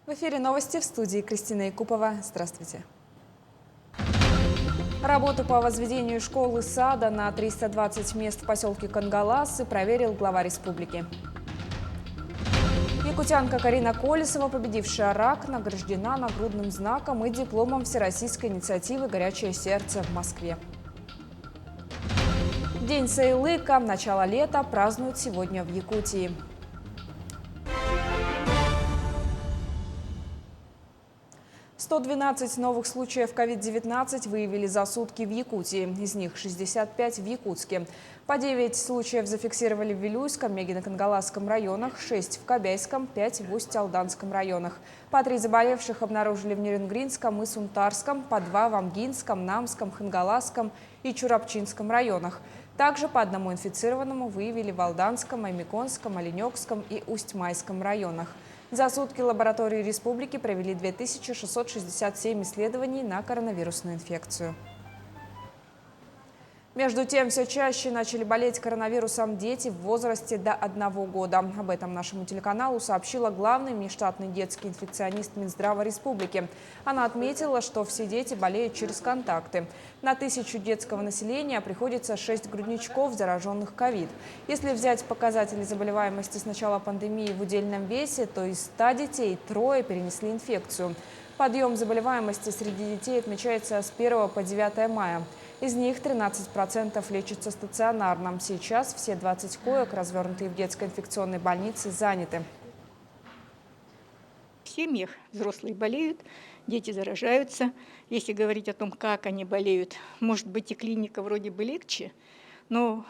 В эфире новости, в студии Кристина Якупова. Здравствуйте. Работу по возведению школы-сада на 320 мест в поселке Кангаласы проверил глава республики. Якутянка Карина Колесова, победившая рак, награждена нагрудным знаком и дипломом Всероссийской инициативы «Горячее сердце» в Москве. День Сайлыка, начало лета, празднуют сегодня в Якутии. 112 новых случаев COVID-19 выявили за сутки в Якутии. Из них 65 в Якутске. По 9 случаев зафиксировали в Вилюйском, Мегино-Кангаласском районах, 6 в Кобяйском, 5 в Усть-Алданском районах. По 3 заболевших обнаружили в Неренгринском и Сунтарском, по 2 в Амгинском, Намском, Хангаласском и Чурапчинском районах. Также по одному инфицированному выявили в Алданском, Аймиконском, Оленёкском и Усть-Майском районах. За сутки лаборатории республики провели 2667 исследований на коронавирусную инфекцию. Между тем, все чаще начали болеть коронавирусом дети в возрасте до 1 года. Об этом нашему телеканалу сообщила главный внештатный детский инфекционист Минздрава республики. Она отметила, что все дети болеют через контакты. На 1000 детского населения приходится 6 грудничков, зараженных ковид. Если взять показатели заболеваемости с начала пандемии в удельном весе, то из 100 детей 3 перенесли инфекцию. Подъем заболеваемости среди детей отмечается с 1 по 9 мая. Из них 13% лечатся стационарно. Сейчас все 20 коек, развернутые в детской инфекционной больнице, заняты. В семьях взрослые болеют, дети заражаются. Если говорить о том, как они болеют, может быть, и клиника вроде бы легче, но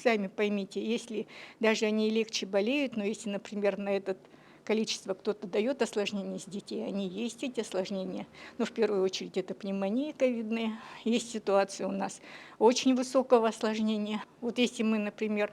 сами поймите, если даже они и легче болеют, но если, например, на этот количество кто-то дает осложнения с детей, они есть эти осложнения. Но в первую очередь это пневмония ковидная. Есть ситуация у нас очень высокого осложнения. Вот если мы, например,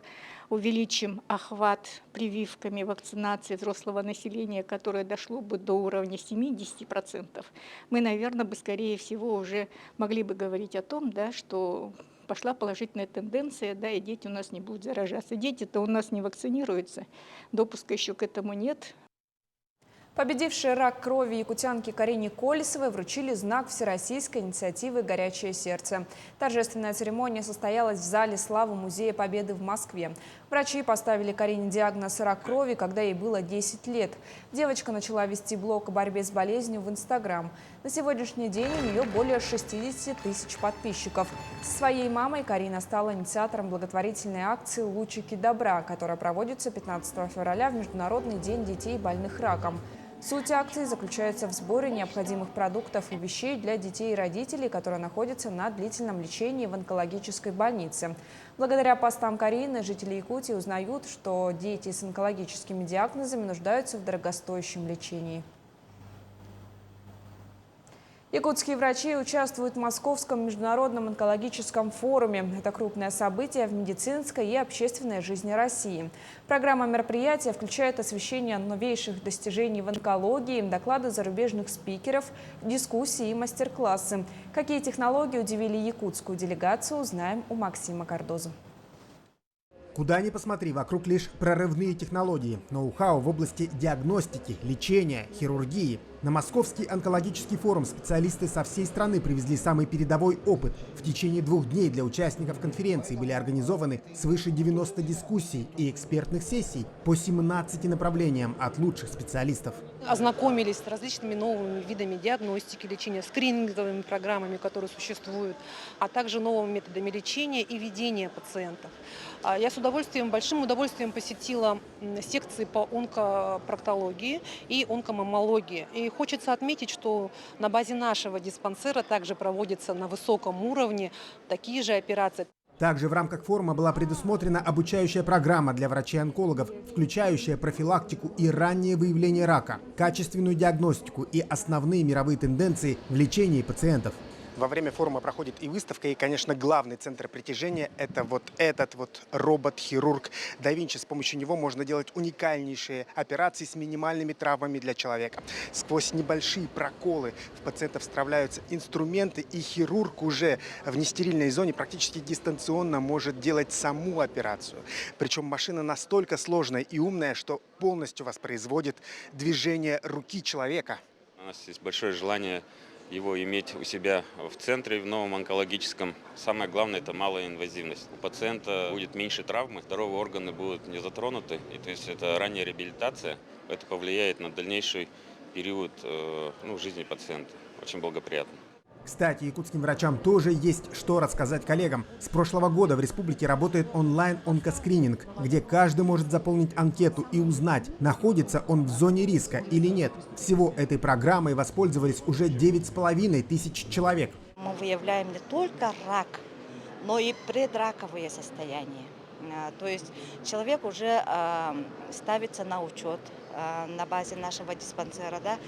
увеличим охват прививками вакцинации взрослого населения, которое дошло бы до уровня 70%, мы, наверное, бы, скорее всего, уже могли бы говорить о том, да, что пошла положительная тенденция, да, и дети у нас не будут заражаться. Дети-то у нас не вакцинируются, допуска еще к этому нет. Победившей рак крови якутянке Карине Колесовой вручили знак Всероссийской инициативы «Горячее сердце». Торжественная церемония состоялась в зале славы Музея Победы в Москве. Врачи поставили Карине диагноз рак крови, когда ей было 10 лет. Девочка начала вести блог о борьбе с болезнью в Инстаграм. На сегодняшний день у нее более 60 тысяч подписчиков. Со своей мамой Карина стала инициатором благотворительной акции «Лучики добра», которая проводится 15 февраля в Международный день детей, больных раком. Суть акции заключается в сборе необходимых продуктов и вещей для детей и родителей, которые находятся на длительном лечении в онкологической больнице. Благодаря постам Карины жители Якутии узнают, что дети с онкологическими диагнозами нуждаются в дорогостоящем лечении. Якутские врачи участвуют в Московском международном онкологическом форуме. Это крупное событие в медицинской и общественной жизни России. Программа мероприятия включает освещение новейших достижений в онкологии, доклады зарубежных спикеров, дискуссии и мастер-классы. Какие технологии удивили якутскую делегацию, узнаем у Максима Кардозу. Куда ни посмотри, вокруг лишь прорывные технологии, ноу-хау в области диагностики, лечения, хирургии. На Московский онкологический форум специалисты со всей страны привезли самый передовой опыт. В течение 2 дней для участников конференции были организованы свыше 90 дискуссий и экспертных сессий по 17 направлениям от лучших специалистов. Ознакомились с различными новыми видами диагностики, лечения, скрининговыми программами, которые существуют, а также новыми методами лечения и ведения пациентов. Я с большим удовольствием посетила секции по онкопроктологии и онкомаммологии. И хочется отметить, что на базе нашего диспансера также проводятся на высоком уровне такие же операции. Также в рамках форума была предусмотрена обучающая программа для врачей-онкологов, включающая профилактику и раннее выявление рака, качественную диагностику и основные мировые тенденции в лечении пациентов. Во время форума проходит и выставка, и, конечно, главный центр притяжения – это вот этот вот робот-хирург да Винчи. С помощью него можно делать уникальнейшие операции с минимальными травмами для человека. Сквозь небольшие проколы в пациентов вставляются инструменты, и хирург уже в нестерильной зоне практически дистанционно может делать саму операцию. Причем машина настолько сложная и умная, что полностью воспроизводит движение руки человека. У нас есть большое желание его иметь у себя в центре, в новом онкологическом. Самое главное – это малая инвазивность. У пациента будет меньше травмы, здоровые органы будут не затронуты. И, то есть это ранняя реабилитация. Это повлияет на дальнейший период жизни пациента. Очень благоприятно. Кстати, якутским врачам тоже есть что рассказать коллегам. С прошлого года в республике работает онлайн-онкоскрининг, где каждый может заполнить анкету и узнать, находится он в зоне риска или нет. Всего этой программой воспользовались уже 9500 человек. Мы выявляем не только рак, но и предраковые состояния. То есть человек уже ставится на учет на базе нашего диспансера, да?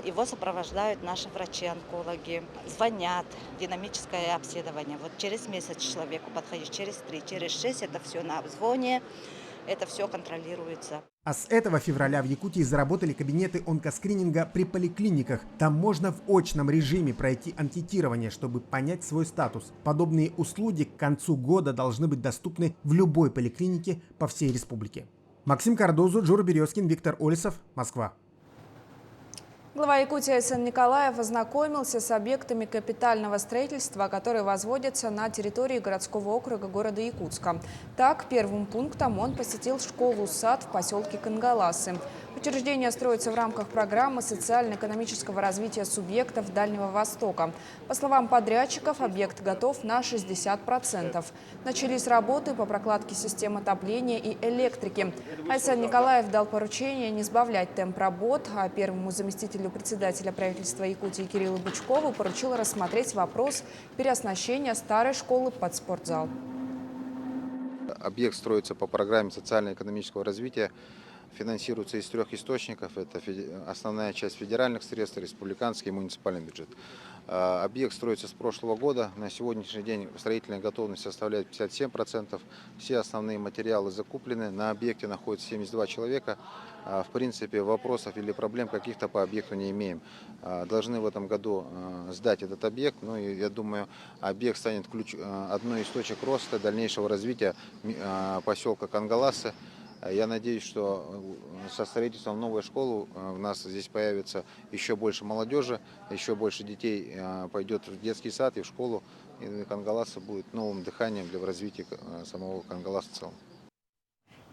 Его сопровождают наши врачи-онкологи, звонят, динамическое обследование. Вот через месяц человеку подходит, через 3, через 6, это все на обзвоне, это все контролируется. А с этого февраля в Якутии заработали кабинеты онкоскрининга при поликлиниках. Там можно в очном режиме пройти анкетирование, чтобы понять свой статус. Подобные услуги к концу года должны быть доступны в любой поликлинике по всей республике. Максим Кардозу, Джура Березкин, Виктор Олесов, Москва. Глава Якутии Айсен Николаев ознакомился с объектами капитального строительства, которые возводятся на территории городского округа города Якутска. Так, первым пунктом он посетил школу-сад в поселке Кангаласы. Учреждение строится в рамках программы социально-экономического развития субъектов Дальнего Востока. По словам подрядчиков, объект готов на 60%. Начались работы по прокладке систем отопления и электрики. Айсен Николаев дал поручение не сбавлять темп работ, а первому заместителю председателя правительства Якутии Кириллу Бычкову поручил рассмотреть вопрос переоснащения старой школы под спортзал. Объект строится по программе социально-экономического развития. Финансируется из 3 источников. Это основная часть федеральных средств, республиканский и муниципальный бюджет. Объект строится с прошлого года. На сегодняшний день строительная готовность составляет 57%. Все основные материалы закуплены. На объекте находится 72 человека. В принципе, вопросов или проблем каких-то по объекту не имеем. Должны в этом году сдать этот объект. Ну и я думаю, объект станет одной из точек роста дальнейшего развития поселка Кангаласы. Я надеюсь, что со строительством новой школы у нас здесь появится еще больше молодежи, еще больше детей пойдет в детский сад и в школу. И Кангаласа будет новым дыханием для развития самого Кангаласа в целом.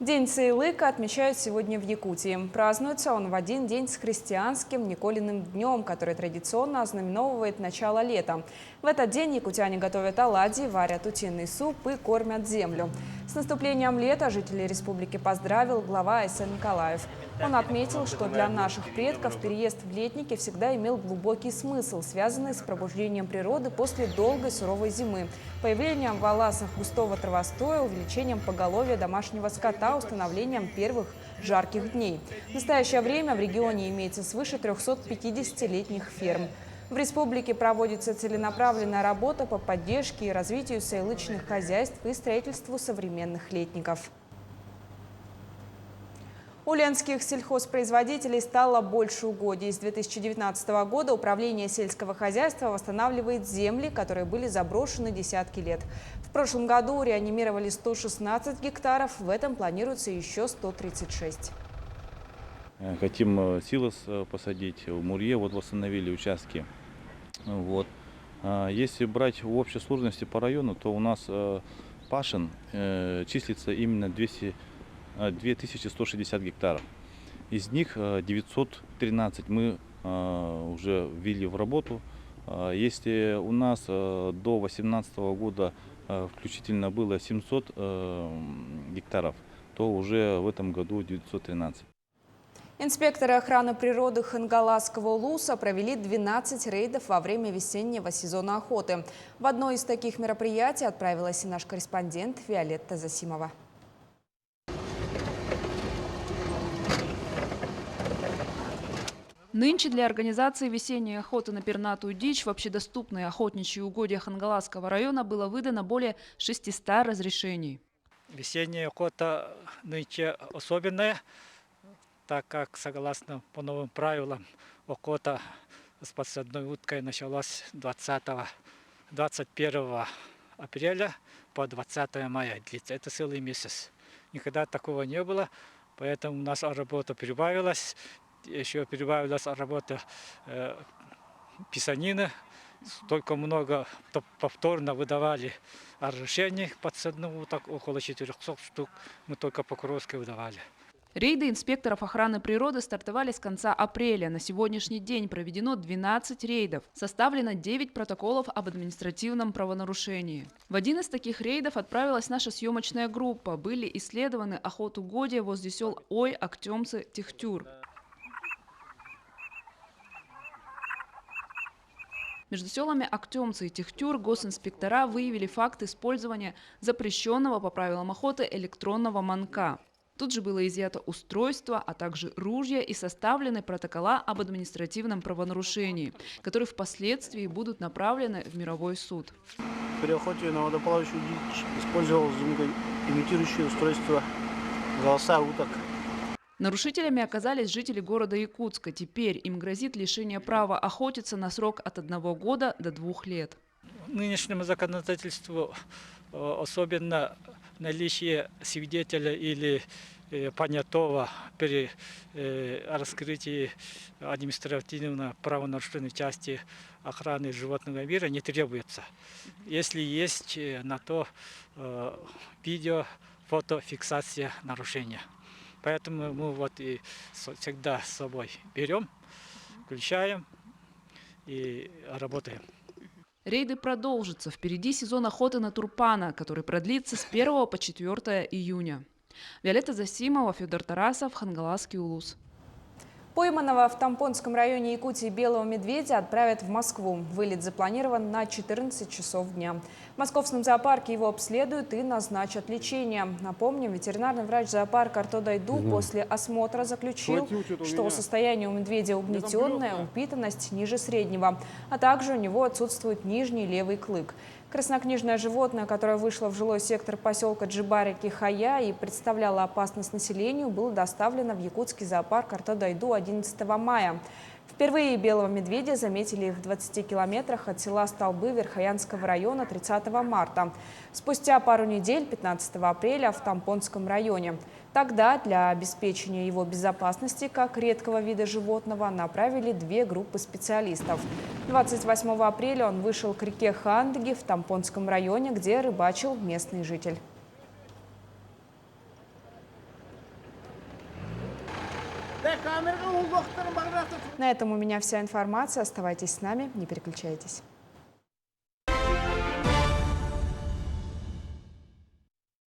День Саилыка отмечают сегодня в Якутии. Празднуется он в один день с христианским Николиным днем, который традиционно ознаменовывает начало лета. В этот день якутяне готовят оладьи, варят утиный суп и кормят землю. С наступлением лета жителей республики поздравил глава Айсен Николаев. Он отметил, что для наших предков переезд в Летники всегда имел глубокий смысл, связанный с пробуждением природы после долгой суровой зимы, появлением в Аласах густого травостоя, увеличением поголовья домашнего скота, установлением первых жарких дней. В настоящее время в регионе имеется свыше 350 летних ферм. В республике проводится целенаправленная работа по поддержке и развитию саилычных хозяйств и строительству современных летников. У ленских сельхозпроизводителей стало больше угодий. С 2019 года Управление сельского хозяйства восстанавливает земли, которые были заброшены десятки лет. В прошлом году реанимировали 116 гектаров, в этом планируется еще 136. Хотим силос посадить, в Мурье восстановили участки. Если брать в общей сложности по району, то у нас пашин числится именно 2160 гектаров. Из них 913 мы уже ввели в работу. Если у нас до 2018 года включительно было 700 гектаров, то уже в этом году 913. Инспекторы охраны природы Хангаласского улуса провели 12 рейдов во время весеннего сезона охоты. В одно из таких мероприятий отправилась и наш корреспондент Виолетта Засимова. Нынче для организации весенней охоты на пернатую дичь в общедоступные охотничьи угодья Хангаласского района было выдано более 600 разрешений. Весенняя охота нынче особенная, так как, согласно по новым правилам, охота с подсадной уткой началась 21 апреля по 20 мая. Длится. Это целый месяц. Никогда такого не было, поэтому у нас работа прибавилась. Еще прибавилась работа писанины. Столько много повторно выдавали разрешений подсадных уток, около 400 штук мы только по Куровской выдавали. Рейды инспекторов охраны природы стартовали с конца апреля. На сегодняшний день проведено 12 рейдов. Составлено 9 протоколов об административном правонарушении. В один из таких рейдов отправилась наша съемочная группа. Были исследованы охотугодья возле сел Ой, Актемцы, Техтюр. Между селами Актемцы и Техтюр госинспектора выявили факт использования запрещенного по правилам охоты электронного манка. Тут же было изъято устройство, а также ружья и составлены протокола об административном правонарушении, которые впоследствии будут направлены в мировой суд. При охоте на водоплавающую дичь использовал звукоимитирующее устройство голоса уток. Нарушителями оказались жители города Якутска. Теперь им грозит лишение права охотиться на срок от 1 года до 2 лет. Нынешнему законодательству особенно наличие свидетеля или понятого при раскрытии административного правонарушения части охраны животного мира не требуется. Если есть на то видео, фотофиксация нарушения. Поэтому мы вот и всегда с собой берем, включаем и работаем. Рейды продолжатся. Впереди сезон охоты на турпана, который продлится с 1 по 4 июня. Виолетта Засимова, Федор Тарасов, Хангаласский улус. Пойманного в Тампонском районе Якутии белого медведя отправят в Москву. Вылет запланирован на 14 часов дня. В московском зоопарке его обследуют и назначат лечение. Напомним, ветеринарный врач зоопарка Арто Дайду после осмотра заключил, что состояние у медведя угнетенное, упитанность ниже среднего, а также у него отсутствует нижний левый клык. Краснокнижное животное, которое вышло в жилой сектор поселка Джибарики-Хая и представляло опасность населению, было доставлено в якутский зоопарк Арто Дайду 11 мая. Впервые белого медведя заметили в 20 километрах от села Столбы Верхоянского района 30 марта. Спустя пару недель, 15 апреля, в Тампонском районе. Тогда для обеспечения его безопасности, как редкого вида животного, направили 2 группы специалистов. 28 апреля он вышел к реке Хандги в Тампонском районе, где рыбачил местный житель. На этом у меня вся информация. Оставайтесь с нами, не переключайтесь.